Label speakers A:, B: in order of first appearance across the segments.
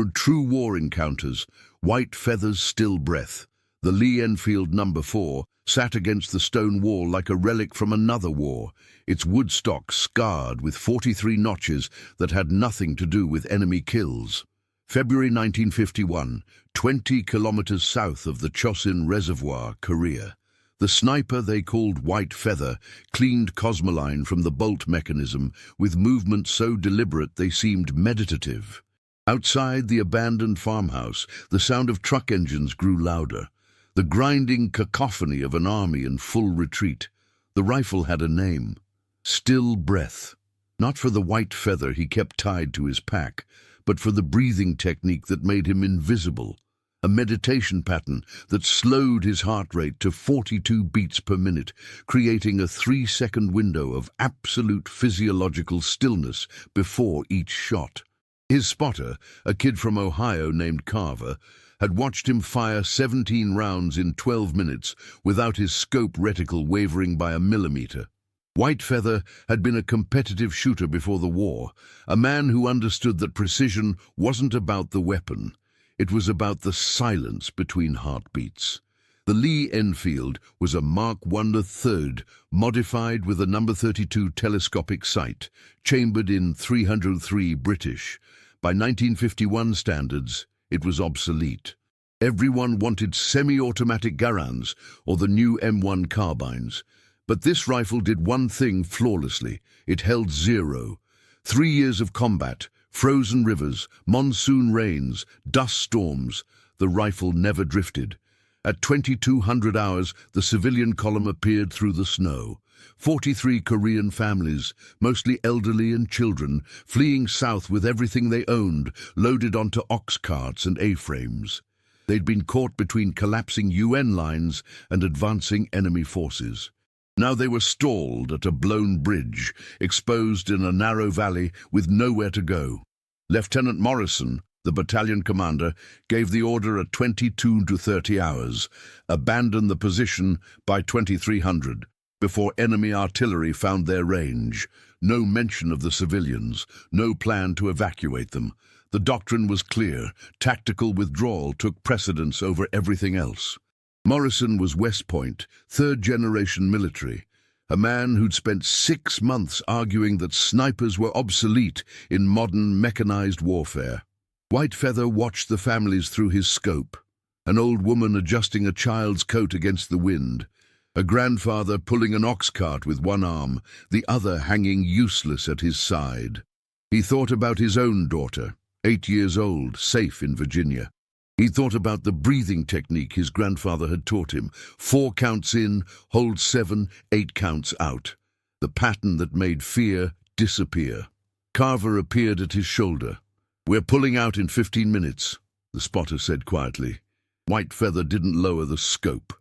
A: True war encounters, White Feather's still breath. The Lee-Enfield No.4 sat against the stone wall like a relic from another war, its wood stock scarred with 43 notches that had nothing to do with enemy kills. February 1951, 20 kilometers south of the Chosin Reservoir, Korea. The sniper they called White Feather cleaned Cosmoline from the bolt mechanism with movements so deliberate they seemed meditative. Outside the abandoned farmhouse, the sound of truck engines grew louder, the grinding cacophony of an army in full retreat. The rifle had a name: Still Breath. Not for the white feather he kept tied to his pack, but for the breathing technique that made him invisible, a meditation pattern that slowed his heart rate to 42 beats per minute, creating a 3-second window of absolute physiological stillness before each shot. His spotter, a kid from Ohio named Carver, had watched him fire 17 rounds in 12 minutes without his scope reticle wavering by a millimeter. White Feather had been a competitive shooter before the war, a man who understood that precision wasn't about the weapon. It was about the silence between heartbeats. The Lee-Enfield was a Mark I III, modified with a No. 32 telescopic sight, chambered in 303 British. By 1951 standards, it was obsolete. Everyone wanted semi-automatic Garands or the new M1 carbines. But this rifle did one thing flawlessly: it held zero. 3 years of combat, frozen rivers, monsoon rains, dust storms, the rifle never drifted. At 2200 hours, the civilian column appeared through the snow. 43 Korean families, mostly elderly and children, fleeing south with everything they owned, loaded onto ox carts and A-frames. They'd been caught between collapsing UN lines and advancing enemy forces. Now they were stalled at a blown bridge, exposed in a narrow valley with nowhere to go. Lieutenant Morrison, the battalion commander, gave the order at 22 to 30 hours, abandon the position by 2300, before enemy artillery found their range. No mention of the civilians, no plan to evacuate them. The doctrine was clear: tactical withdrawal took precedence over everything else. Morrison was West Point, third-generation military, a man who'd spent 6 months arguing that snipers were obsolete in modern mechanized warfare. White Feather watched the families through his scope: an old woman adjusting a child's coat against the wind, a grandfather pulling an ox cart with one arm, the other hanging useless at his side. He thought about his own daughter, 8 years old, safe in Virginia. He thought about the breathing technique his grandfather had taught him: 4 counts in, hold 7, 8 counts out. The pattern that made fear disappear. Carver appeared at his shoulder. "We're pulling out in 15 minutes, the spotter said quietly. White Feather didn't lower the scope.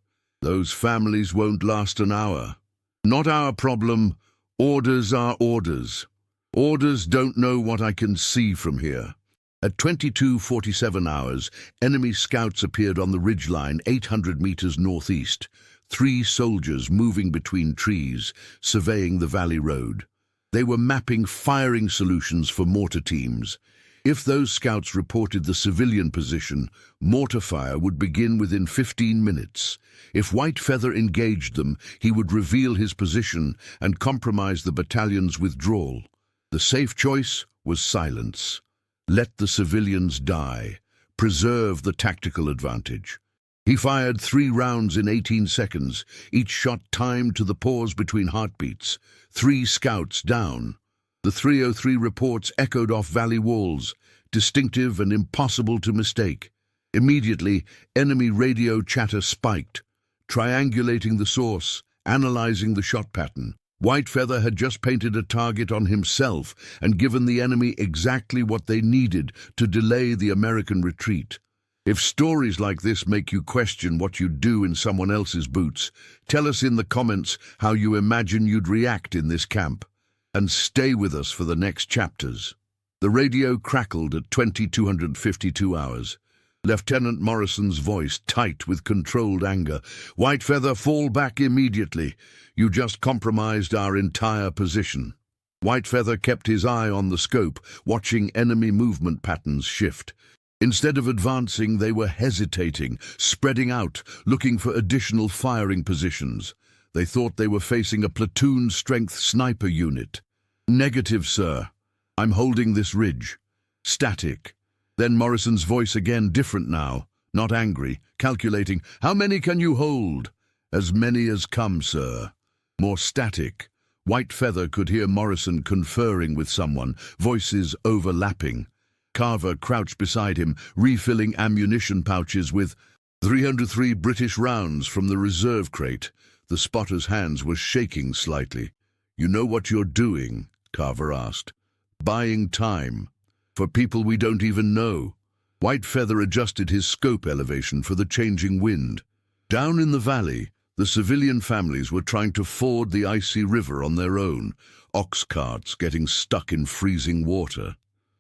A: "Those families won't last an hour." "Not our problem. Orders are orders. Orders don't know what I can see from here." At 22:47 hours, enemy scouts appeared on the ridgeline 800 meters northeast, 3 soldiers moving between trees, surveying the valley road. They were mapping firing solutions for mortar teams. If those scouts reported the civilian position, mortar fire would begin within 15 minutes. If White Feather engaged them, he would reveal his position and compromise the battalion's withdrawal. The safe choice was silence. Let the civilians die. Preserve the tactical advantage. He fired 3 rounds in 18 seconds, each shot timed to the pause between heartbeats. 3 scouts down. The 303 reports echoed off valley walls, distinctive and impossible to mistake. Immediately, enemy radio chatter spiked, triangulating the source, analyzing the shot pattern. White Feather had just painted a target on himself and given the enemy exactly what they needed to delay the American retreat. If stories like this make you question what you'd do in someone else's boots, tell us in the comments how you imagine you'd react in this camp. And stay with us for the next chapters. The radio crackled at 2252 hours. Lieutenant Morrison's voice tight with controlled anger. "White Feather, fall back immediately. You just compromised our entire position." White Feather kept his eye on the scope, watching enemy movement patterns shift. Instead of advancing, they were hesitating, spreading out, looking for additional firing positions. They thought they were facing a platoon-strength sniper unit. "Negative, sir. I'm holding this ridge." Static. Then Morrison's voice again, different now, not angry, calculating. "How many can you hold?" "As many as come, sir." More static. White Feather could hear Morrison conferring with someone, voices overlapping. Carver crouched beside him, refilling ammunition pouches with 303 British rounds from the reserve crate. The spotter's hands were shaking slightly. "You know what you're doing?" Carver asked. "Buying time. For people we don't even know." White Feather adjusted his scope elevation for the changing wind. Down in the valley, the civilian families were trying to ford the icy river on their own, ox carts getting stuck in freezing water.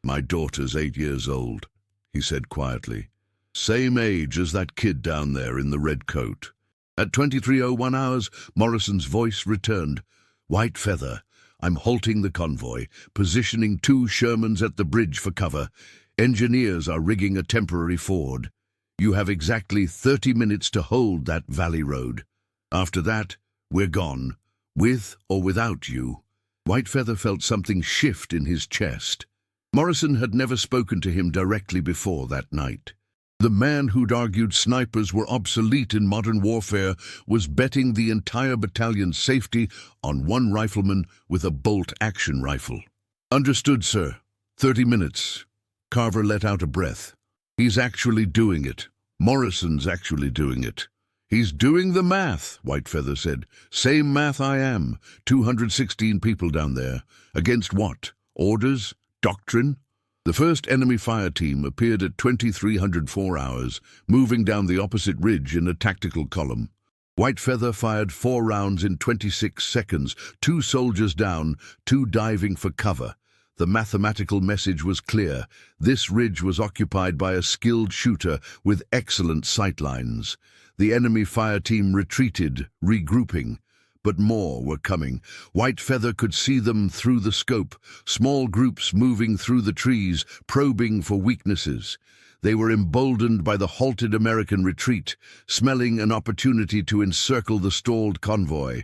A: "My daughter's 8 years old," he said quietly. "Same age as that kid down there in the red coat." At 23:01 hours, Morrison's voice returned. "White Feather, I'm halting the convoy, positioning 2 Shermans at the bridge for cover. Engineers are rigging a temporary ford. You have exactly 30 minutes to hold that valley road. After that, we're gone, with or without you." White Feather felt something shift in his chest. Morrison had never spoken to him directly before that night. The man who'd argued snipers were obsolete in modern warfare was betting the entire battalion's safety on one rifleman with a bolt-action rifle. "Understood, sir. 30 minutes. Carver let out a breath. "He's actually doing it. Morrison's actually doing it." "He's doing the math," White Feather said. "Same math I am. 216 people down there. Against what? Orders? Doctrine?" The first enemy fire team appeared at 2304 hours, moving down the opposite ridge in a tactical column. White Feather fired 4 rounds in 26 seconds, 2 soldiers down, 2 diving for cover. The mathematical message was clear. This ridge was occupied by a skilled shooter with excellent sightlines. The enemy fire team retreated, regrouping. But more were coming. White Feather could see them through the scope, small groups moving through the trees, probing for weaknesses. They were emboldened by the halted American retreat, smelling an opportunity to encircle the stalled convoy.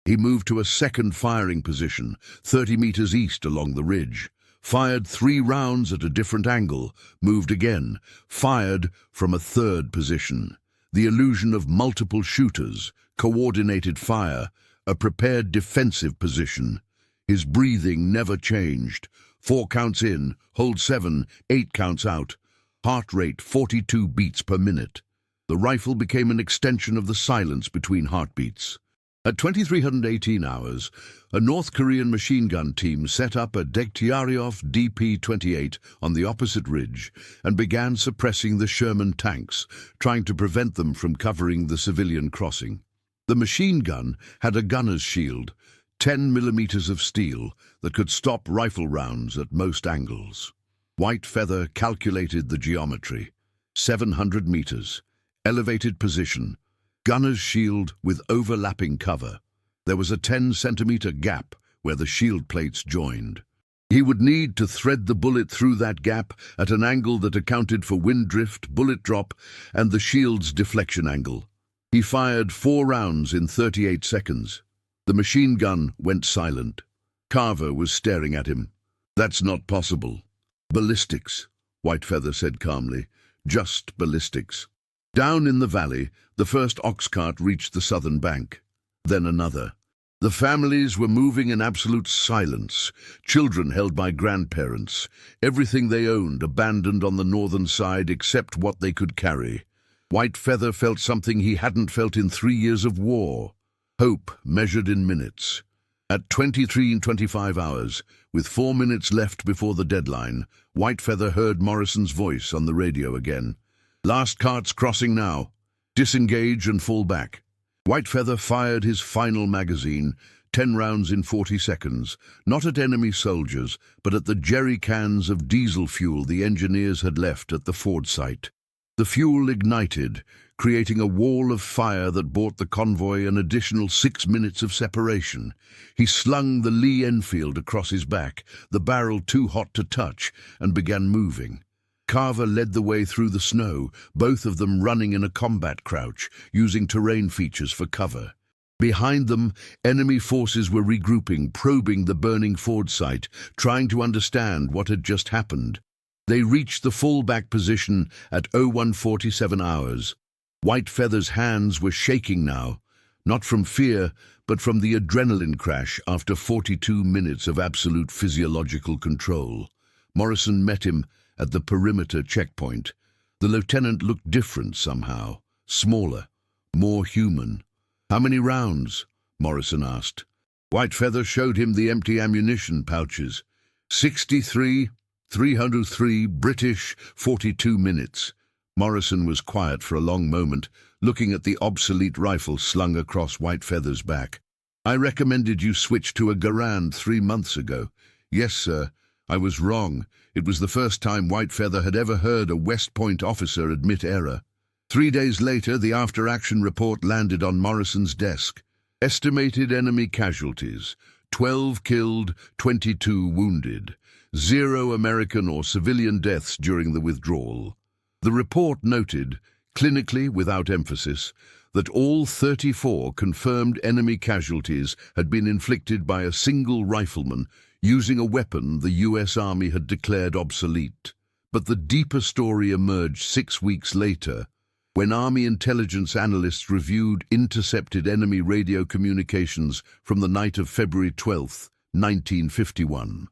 A: He moved to a second firing position, 30 meters east along the ridge. Fired 3 rounds at a different angle, moved again, fired from a third position. The illusion of multiple shooters, coordinated fire, a prepared defensive position. His breathing never changed. 4 counts in, hold 7, 8 counts out. Heart rate 42 beats per minute. The rifle became an extension of the silence between heartbeats. At 2318 hours, a North Korean machine gun team set up a Degtyaryov DP-28 on the opposite ridge and began suppressing the Sherman tanks, trying to prevent them from covering the civilian crossing. The machine gun had a gunner's shield, 10 millimeters of steel, that could stop rifle rounds at most angles. White Feather calculated the geometry. 700 meters. Elevated position. Gunner's shield with overlapping cover. There was a 10-centimeter gap where the shield plates joined. He would need to thread the bullet through that gap at an angle that accounted for wind drift, bullet drop, and the shield's deflection angle. He fired 4 rounds in 38 seconds. The machine gun went silent. Carver was staring at him. "That's not possible." "Ballistics," White Feather said calmly. "Just ballistics." Down in the valley, the first ox cart reached the southern bank. Then another. The families were moving in absolute silence, children held by grandparents, everything they owned abandoned on the northern side except what they could carry. White Feather felt something he hadn't felt in 3 years of war. Hope measured in minutes. At 23:25 hours, with 4 minutes left before the deadline, White Feather heard Morrison's voice on the radio again. "Last carts crossing now. Disengage and fall back." White Feather fired his final magazine, 10 rounds in 40 seconds, not at enemy soldiers, but at the jerry cans of diesel fuel the engineers had left at the ford site. The fuel ignited, creating a wall of fire that bought the convoy an additional 6 minutes of separation. He slung the Lee-Enfield across his back, the barrel too hot to touch, and began moving. Carver led the way through the snow, both of them running in a combat crouch, using terrain features for cover. Behind them, enemy forces were regrouping, probing the burning Ford site, trying to understand what had just happened. They reached the fallback position at 01:47 hours. Whitefeather's hands were shaking now, not from fear, but from the adrenaline crash after 42 minutes of absolute physiological control. Morrison met him at the perimeter checkpoint. The lieutenant looked different somehow, smaller, more human. "How many rounds?" Morrison asked. Whitefeather showed him the empty ammunition pouches. 63, 303, British, 42 minutes. Morrison was quiet for a long moment, looking at the obsolete rifle slung across Whitefeather's back. "I recommended you switch to a Garand 3 months ago." "Yes, sir. I was wrong." It was the first time Whitefeather had ever heard a West Point officer admit error. 3 days later, the after-action report landed on Morrison's desk. Estimated enemy casualties: 12 killed, 22 wounded. 0 American or civilian deaths during the withdrawal. The report noted, clinically without emphasis, that all 34 confirmed enemy casualties had been inflicted by a single rifleman using a weapon the U.S. Army had declared obsolete. But the deeper story emerged 6 weeks later, when Army intelligence analysts reviewed intercepted enemy radio communications from the night of February 12, 1951.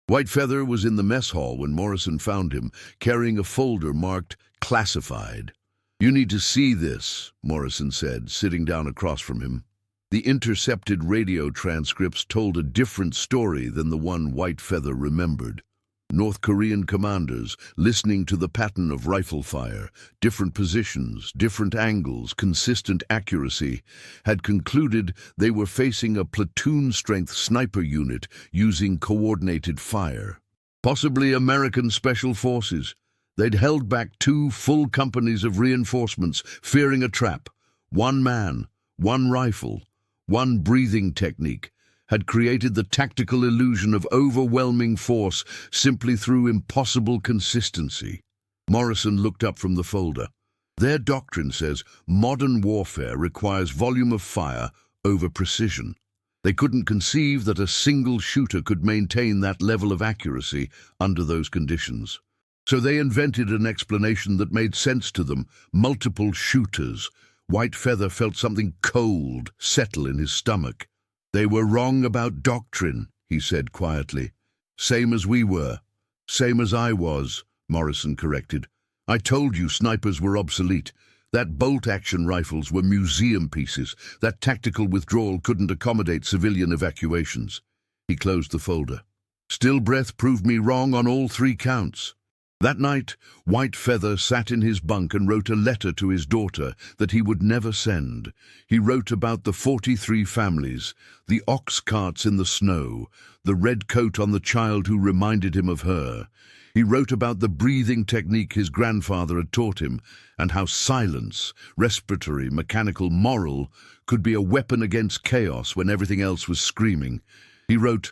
A: Whitefeather was in the mess hall when Morrison found him, carrying a folder marked "Classified." "You need to see this," Morrison said, sitting down across from him. The intercepted radio transcripts told a different story than the one Whitefeather remembered. North Korean commanders, listening to the pattern of rifle fire, different positions, different angles, consistent accuracy, had concluded they were facing a platoon-strength sniper unit using coordinated fire. Possibly American Special Forces. They'd held back 2 full companies of reinforcements, fearing a trap. 1 man, 1 rifle, 1 breathing technique, had created the tactical illusion of overwhelming force simply through impossible consistency. Morrison looked up from the folder. "Their doctrine says modern warfare requires volume of fire over precision. They couldn't conceive that a single shooter could maintain that level of accuracy under those conditions. So they invented an explanation that made sense to them: multiple shooters." Whitefeather felt something cold settle in his stomach. "They were wrong about doctrine," he said quietly. "Same as we were. Same as I was," Morrison corrected. "I told you snipers were obsolete. That bolt-action rifles were museum pieces. That tactical withdrawal couldn't accommodate civilian evacuations." He closed the folder. "Still breath proved me wrong on all 3 counts." That night, Whitefeather sat in his bunk and wrote a letter to his daughter that he would never send. He wrote about the 43 families, the ox carts in the snow, the red coat on the child who reminded him of her. He wrote about the breathing technique his grandfather had taught him, and how silence, respiratory, mechanical, moral, could be a weapon against chaos when everything else was screaming. He wrote,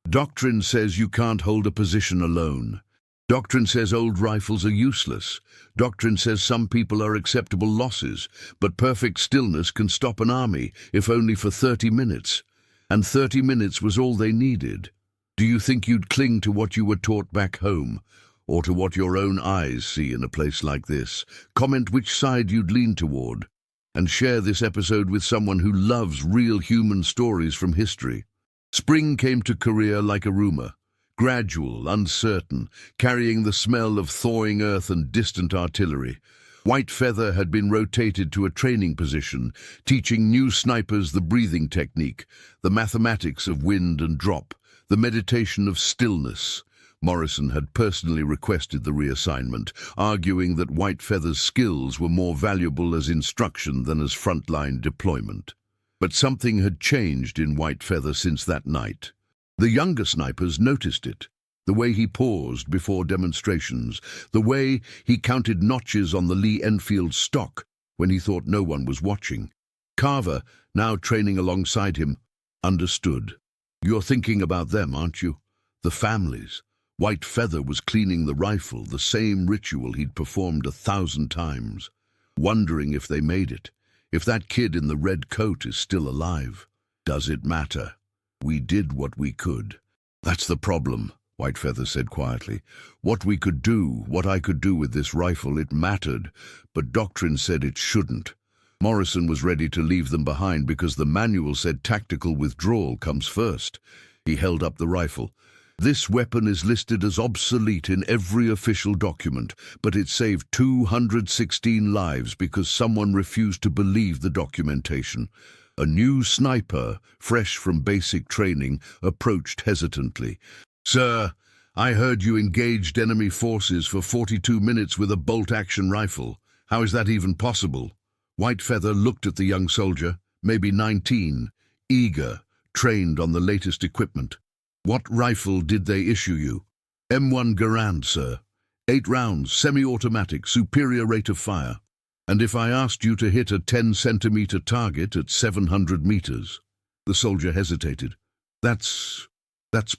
A: "Doctrine says you can't hold a position alone. Doctrine says old rifles are useless. Doctrine says some people are acceptable losses, but perfect stillness can stop an army, if only for 30 minutes. And 30 minutes was all they needed. Do you think you'd cling to what you were taught back home, or to what your own eyes see in a place like this? Comment which side you'd lean toward, and share this episode with someone who loves real human stories from history." Spring came to Korea like a rumor. Gradual, uncertain, carrying the smell of thawing earth and distant artillery. Whitefeather had been rotated to a training position, teaching new snipers the breathing technique, the mathematics of wind and drop, the meditation of stillness. Morrison had personally requested the reassignment, arguing that Whitefeather's skills were more valuable as instruction than as frontline deployment. But something had changed in Whitefeather since that night. The younger snipers noticed it. The way he paused before demonstrations, the way he counted notches on the Lee-Enfield stock when he thought no one was watching. Carver, now training alongside him, understood. "You're thinking about them, aren't you? The families. White Feather was cleaning the rifle, the same ritual he'd performed 1,000 times, wondering if they made it, if that kid in the red coat is still alive. Does it matter? We did what we could. That's the problem, White Feather said quietly. What we could do, what I could do with this rifle, it mattered, but doctrine said it shouldn't. Morrison was ready to leave them behind because the manual said tactical withdrawal comes first. He held up the rifle. This weapon is listed as obsolete in every official document, but it saved 216 lives because someone refused to believe the documentation. A new sniper, fresh from basic training, approached hesitantly. "Sir, I heard you engaged enemy forces for 42 minutes with a bolt-action rifle. How is that even possible?" White Feather looked at the young soldier, maybe 19, eager, trained on the latest equipment. "What rifle did they issue you?" "M1 Garand, sir. 8 rounds, semi-automatic, superior rate of fire. And if I asked you to hit a 10-centimeter target at 700 meters?" The soldier hesitated. That's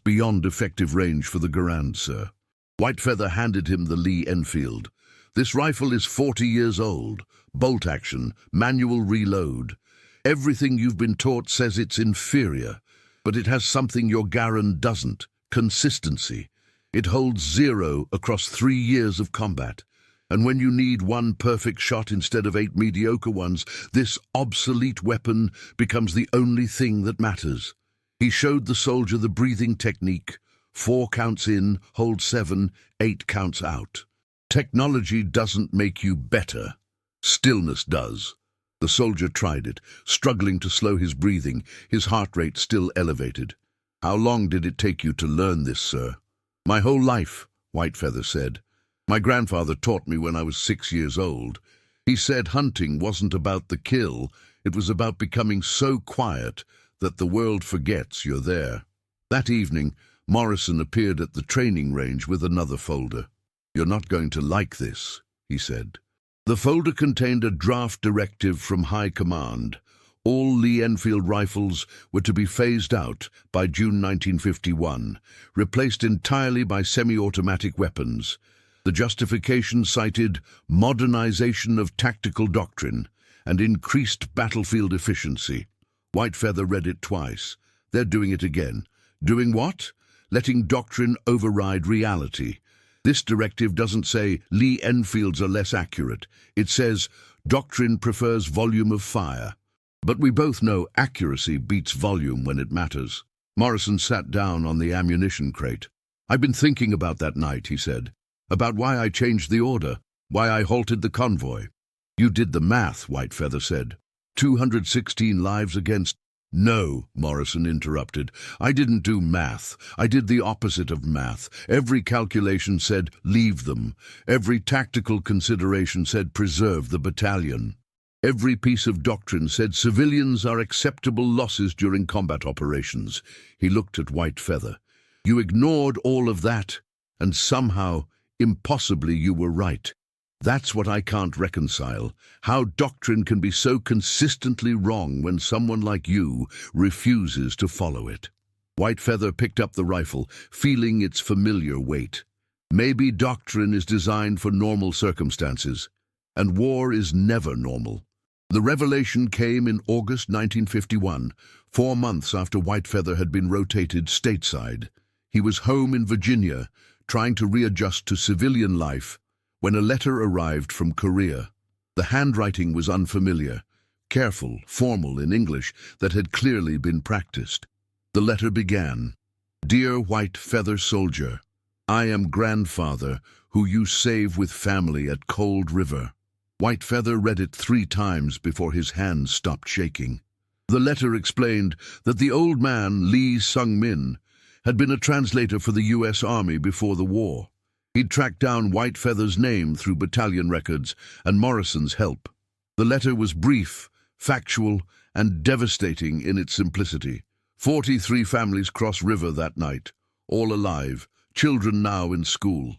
A: beyond effective range for the Garand, sir." White Feather handed him the Lee-Enfield. "This rifle is 40 years old. Bolt action, manual reload. Everything you've been taught says it's inferior. But it has something your Garand doesn't: consistency. It holds 0 across 3 years of combat. And when you need 1 perfect shot instead of 8 mediocre ones, this obsolete weapon becomes the only thing that matters." He showed the soldier the breathing technique. 4 counts in, hold 7, 8 counts out. Technology doesn't make you better. Stillness does. The soldier tried it, struggling to slow his breathing, his heart rate still elevated. "How long did it take you to learn this, sir?" "My whole life," White Feather said. "My grandfather taught me when I was 6 years old. He said hunting wasn't about the kill, it was about becoming so quiet that the world forgets you're there." That evening, Morrison appeared at the training range with another folder. "You're not going to like this," he said. The folder contained a draft directive from High Command. All Lee-Enfield rifles were to be phased out by June 1951, replaced entirely by semi-automatic weapons. The justification cited modernization of tactical doctrine and increased battlefield efficiency. White Feather read it twice. They're doing it again. Doing what? Letting doctrine override reality. This directive doesn't say Lee-Enfields are less accurate. It says doctrine prefers volume of fire. But we both know accuracy beats volume when it matters. Morrison sat down on the ammunition crate. "I've been thinking about that night," he said. "About why I changed the order, why I halted the convoy." "You did the math," White Feather said. 216 lives against— "No," Morrison interrupted. "I didn't do math. I did the opposite of math. Every calculation said leave them. Every tactical consideration said preserve the battalion. Every piece of doctrine said civilians are acceptable losses during combat operations." He looked at White Feather. "You ignored all of that, and somehow, impossibly, you were right. That's what I can't reconcile, how doctrine can be so consistently wrong when someone like you refuses to follow it." White Feather picked up the rifle, feeling its familiar weight. Maybe doctrine is designed for normal circumstances, and war is never normal. The revelation came in August 1951, 4 months after White Feather had been rotated stateside. He was home in Virginia, trying to readjust to civilian life, when a letter arrived from Korea. The handwriting was unfamiliar, careful, formal in English that had clearly been practiced. The letter began, "Dear White Feather Soldier, I am grandfather who you save with family at Cold River." White Feather read it 3 times before his hands stopped shaking. The letter explained that the old man, Lee Sung-min, had been a translator for the U.S. Army before the war. He'd tracked down White Feather's name through battalion records and Morrison's help. The letter was brief, factual, and devastating in its simplicity. 43 families crossed river that night, all alive, children now in school.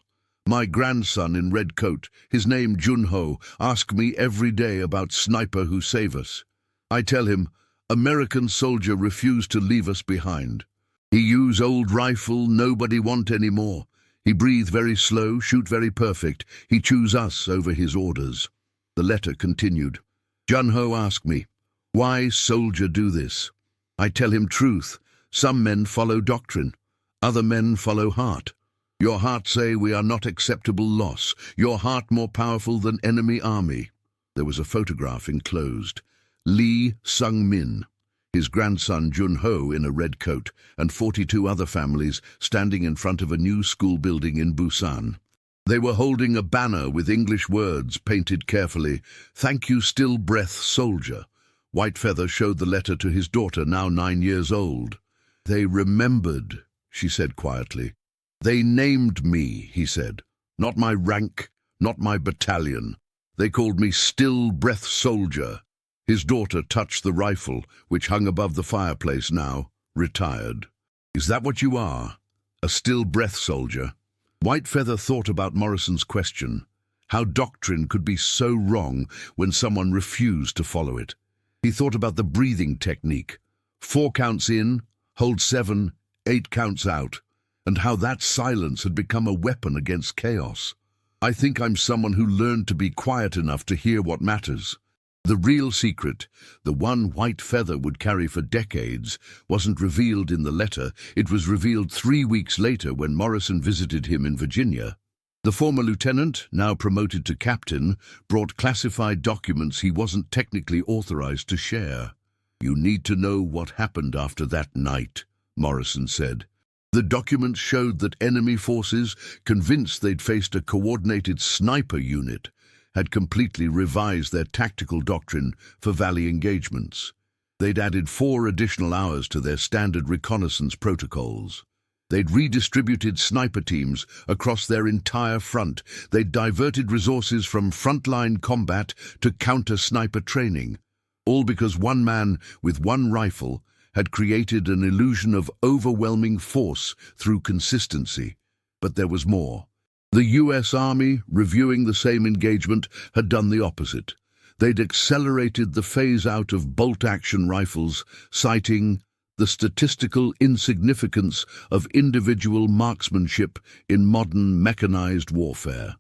A: My grandson in red coat, his name Jun-ho, asks me every day about sniper who save us. I tell him, American soldier refused to leave us behind. He use old rifle nobody want anymore. He breathe very slow, shoot very perfect. He choose us over his orders." The letter continued. "Jun-ho ask me, why soldier do this? I tell him truth. Some men follow doctrine. Other men follow heart. Your heart say we are not acceptable loss. Your heart more powerful than enemy army." There was a photograph enclosed. Lee Sung-min, his grandson Jun-ho in a red coat, and 42 other families standing in front of a new school building in Busan. They were holding a banner with English words painted carefully, "Thank you, still breath soldier." White Feather showed the letter to his daughter, now 9 years old. "They remembered," she said quietly. "They named me," he said. "Not my rank, not my battalion. They called me still breath soldier." His daughter touched the rifle, which hung above the fireplace now, retired. "Is that what you are? A still breath soldier?" White Feather thought about Morrison's question, how doctrine could be so wrong when someone refused to follow it. He thought about the breathing technique. 4 counts in, hold 7, 8 counts out, and how that silence had become a weapon against chaos. "I think I'm someone who learned to be quiet enough to hear what matters." The real secret, the one White Feather would carry for decades, wasn't revealed in the letter. It was revealed 3 weeks later when Morrison visited him in Virginia. The former lieutenant, now promoted to captain, brought classified documents he wasn't technically authorized to share. "You need to know what happened after that night," Morrison said. The documents showed that enemy forces, convinced they'd faced a coordinated sniper unit, had completely revised their tactical doctrine for valley engagements. They'd added 4 additional hours to their standard reconnaissance protocols. They'd redistributed sniper teams across their entire front. They'd diverted resources from frontline combat to counter-sniper training, all because one man with one rifle had created an illusion of overwhelming force through consistency. But there was more. The US Army, reviewing the same engagement, had done the opposite. They'd accelerated the phase-out of bolt-action rifles, citing the statistical insignificance of individual marksmanship in modern mechanized warfare.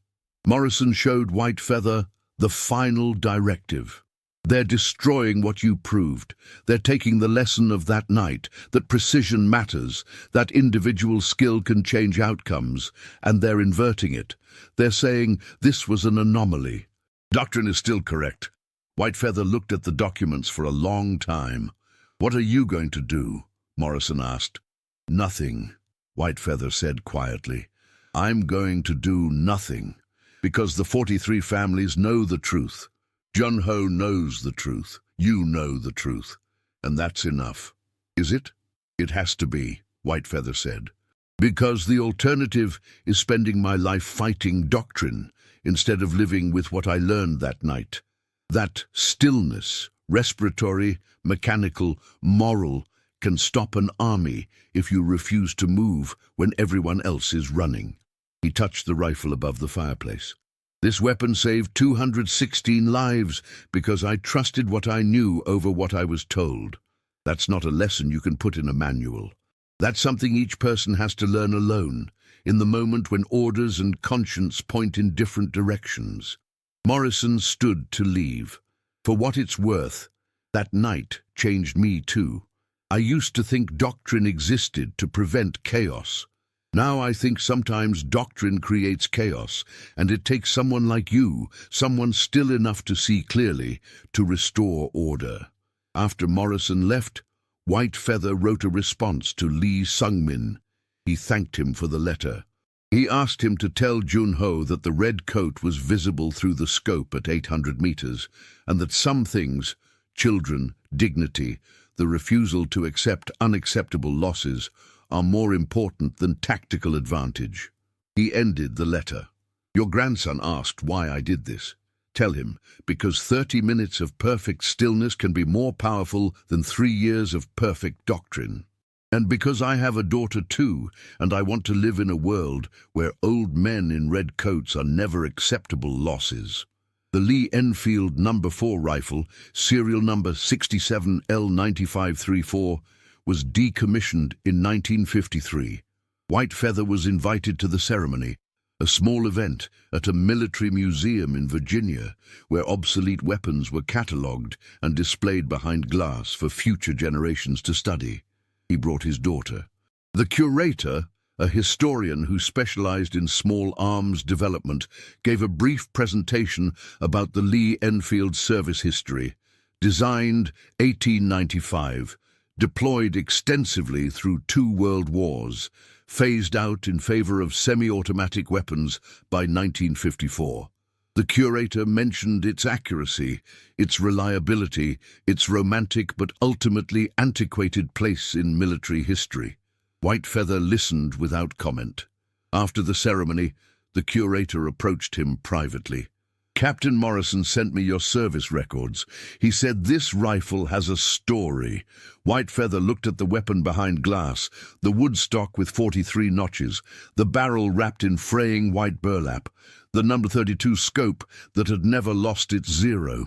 A: Morrison showed White Feather the final directive. "They're destroying what you proved. They're taking the lesson of that night, that precision matters, that individual skill can change outcomes, and they're inverting it. They're saying this was an anomaly." "Doctrine is still correct." White Feather looked at the documents for a long time. "What are you going to do?" Morrison asked. "Nothing," White Feather said quietly. "I'm going to do nothing, because the 43 families know the truth. Jun-ho knows the truth. You know the truth. And that's enough." "Is it?" "It has to be," White Feather said. "Because the alternative is spending my life fighting doctrine instead of living with what I learned that night. That stillness, respiratory, mechanical, moral, can stop an army if you refuse to move when everyone else is running." He touched the rifle above the fireplace. "This weapon saved 216 lives because I trusted what I knew over what I was told. That's not a lesson you can put in a manual. That's something each person has to learn alone, in the moment when orders and conscience point in different directions." Morrison stood to leave. "For what it's worth, that night changed me too. I used to think doctrine existed to prevent chaos. Now I think sometimes doctrine creates chaos, and it takes someone like you, someone still enough to see clearly, to restore order." After Morrison left, White Feather wrote a response to Lee Sung-min. He thanked him for the letter. He asked him to tell Jun-ho that the red coat was visible through the scope at 800 meters, and that some things, children, dignity, the refusal to accept unacceptable losses, are more important than tactical advantage. He ended the letter. "Your grandson asked why I did this. Tell him, because 30 minutes of perfect stillness can be more powerful than 3 years of perfect doctrine. And because I have a daughter too, and I want to live in a world where old men in red coats are never acceptable losses." The Lee-Enfield No.4 rifle, serial number 67L9534, was decommissioned in 1953. Whitefeather was invited to the ceremony, a small event at a military museum in Virginia, where obsolete weapons were catalogued and displayed behind glass for future generations to study. He brought his daughter. The curator, a historian who specialized in small arms development, gave a brief presentation about the Lee-Enfield service history. Designed 1895, deployed extensively through 2 world wars, phased out in favor of semi-automatic weapons by 1954. The curator mentioned its accuracy, its reliability, its romantic but ultimately antiquated place in military history. Whitefeather listened without comment. After the ceremony, the curator approached him privately. "Captain Morrison sent me your service records. He said this rifle has a story." Whitefeather looked at the weapon behind glass, the wood stock with 43 notches, the barrel wrapped in fraying white burlap, the number 32 scope that had never lost its zero.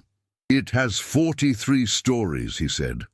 A: "It has 43 stories," he said.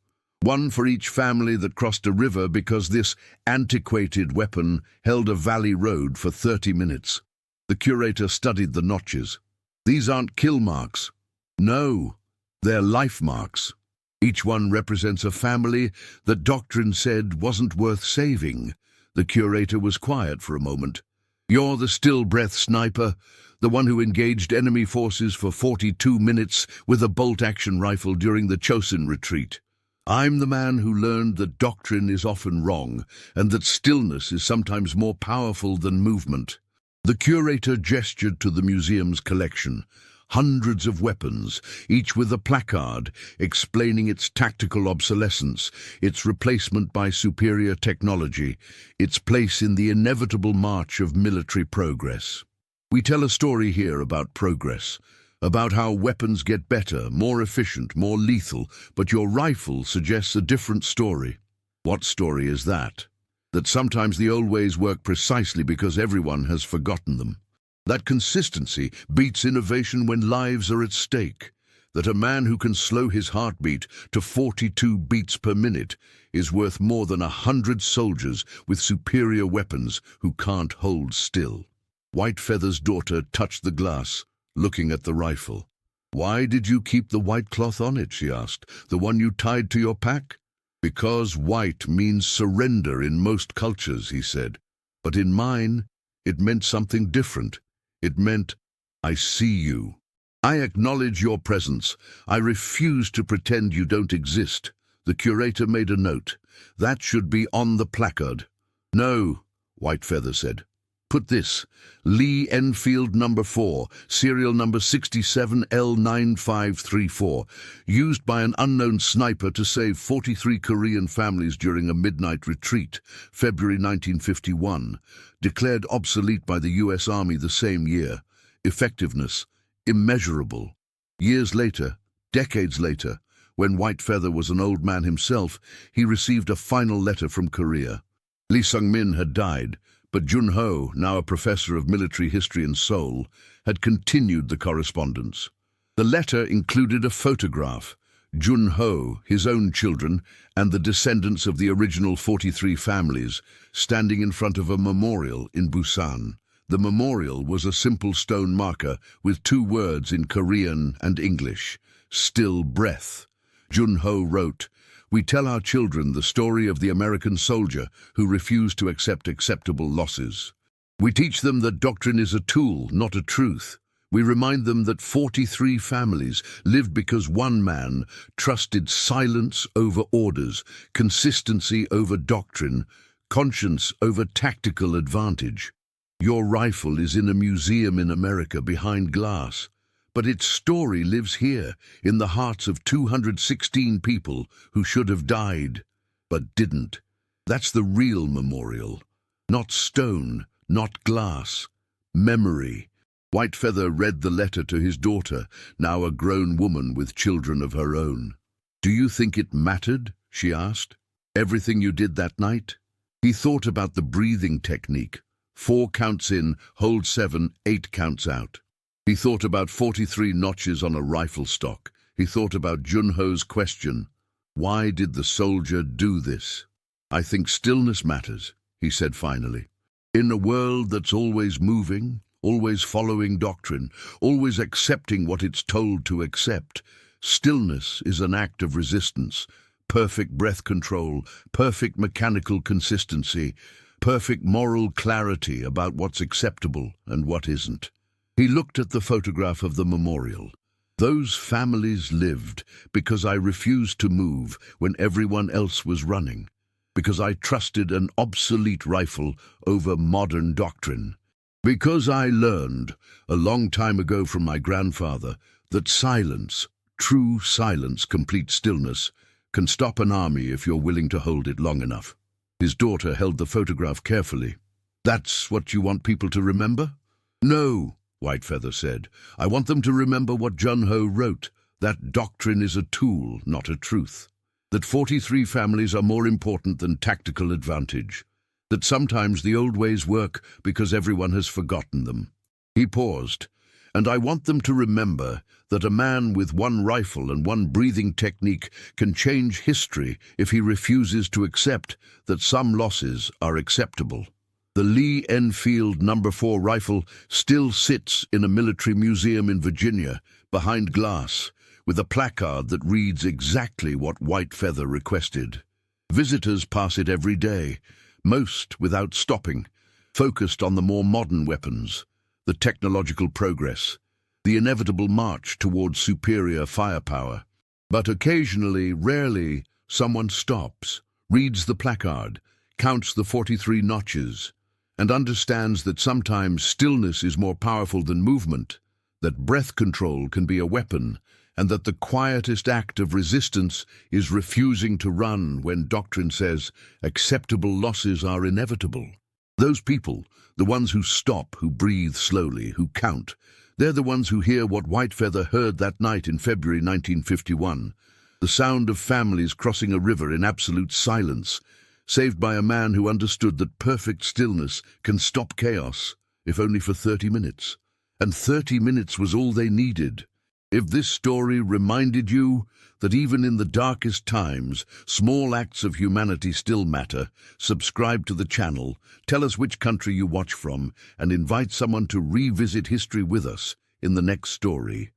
A: "One for each family that crossed a river because this antiquated weapon held a valley road for 30 minutes. The curator studied the notches. "These aren't kill marks. No, they're life marks. Each one represents a family that doctrine said wasn't worth saving." The curator was quiet for a moment. "You're the still-breath sniper, the one who engaged enemy forces for 42 minutes with a bolt-action rifle during the Chosin retreat. I'm the man who learned that doctrine is often wrong, and that stillness is sometimes more powerful than movement." The curator gestured to the museum's collection. Hundreds of weapons, each with a placard explaining its tactical obsolescence, its replacement by superior technology, its place in the inevitable march of military progress. "We tell a story here about progress, about how weapons get better, more efficient, more lethal, but your rifle suggests a different story." "What story is that?" "That sometimes the old ways work precisely because everyone has forgotten them. That consistency beats innovation when lives are at stake. That a man who can slow his heartbeat to 42 beats per minute is worth more than 100 soldiers with superior weapons who can't hold still." Whitefeather's daughter touched the glass, looking at the rifle. "Why did you keep the white cloth on it?" she asked. "The one you tied to your pack?" "Because white means surrender in most cultures," he said. "But in mine, it meant something different. It meant, I see you. I acknowledge your presence. I refuse to pretend you don't exist." The curator made a note. "That should be on the placard." "No," Whitefeather said. "Put this, Lee-Enfield No.4, serial number 67L9534, used by an unknown sniper to save 43 Korean families during a midnight retreat, February 1951, declared obsolete by the US Army the same year. Effectiveness, immeasurable." Years later, decades later, when Whitefeather was an old man himself, he received a final letter from Korea. Lee Sung-min had died, but Jun-ho, now a professor of military history in Seoul, had continued the correspondence. The letter included a photograph. Jun-ho, his own children, and the descendants of the original 43 families, standing in front of a memorial in Busan. The memorial was a simple stone marker with 2 words in Korean and English: "Still breath." Jun-ho wrote, "We tell our children the story of the American soldier who refused to accept acceptable losses. We teach them that doctrine is a tool, not a truth. We remind them that 43 families lived because one man trusted silence over orders, consistency over doctrine, conscience over tactical advantage. Your rifle is in a museum in America behind glass, but its story lives here, in the hearts of 216 people who should have died, but didn't. That's the real memorial. Not stone, not glass. Memory." Whitefeather read the letter to his daughter, now a grown woman with children of her own. "Do you think it mattered?" she asked. "Everything you did that night?" He thought about the breathing technique. 4 counts in, hold 7, 8 counts out. He thought about 43 notches on a rifle stock. He thought about Jun-ho's question, "Why did the soldier do this?" "I think stillness matters," he said finally. In a world that's always moving, always following doctrine, always accepting what it's told to accept, stillness is an act of resistance. Perfect breath control, perfect mechanical consistency, perfect moral clarity about what's acceptable and what isn't. He looked at the photograph of the memorial. Those families lived because I refused to move when everyone else was running, because I trusted an obsolete rifle over modern doctrine, because I learned a long time ago from my grandfather that silence, true silence, complete stillness, can stop an army if you're willing to hold it long enough. His daughter held the photograph carefully. "That's what you want people to remember?" "No," Whitefeather said. "I want them to remember what Jun-Ho wrote, that doctrine is a tool, not a truth. That 43 families are more important than tactical advantage. That sometimes the old ways work because everyone has forgotten them." He paused. "And I want them to remember that a man with one rifle and one breathing technique can change history if he refuses to accept that some losses are acceptable." The Lee-Enfield No.4 rifle still sits in a military museum in Virginia, behind glass, with a placard that reads exactly what Whitefeather requested. Visitors pass it every day, most without stopping, focused on the more modern weapons, the technological progress, the inevitable march towards superior firepower. But occasionally, rarely, someone stops, reads the placard, counts the 43 notches, and understands that sometimes stillness is more powerful than movement, that breath control can be a weapon, and that the quietest act of resistance is refusing to run when doctrine says acceptable losses are inevitable. Those people, the ones who stop, who breathe slowly, who count, they're the ones who hear what Whitefeather heard that night in February 1951, the sound of families crossing a river in absolute silence, saved by a man who understood that perfect stillness can stop chaos, if only for 30 minutes. And 30 minutes was all they needed. If this story reminded you that even in the darkest times, small acts of humanity still matter, subscribe to the channel, tell us which country you watch from, and invite someone to revisit history with us in the next story.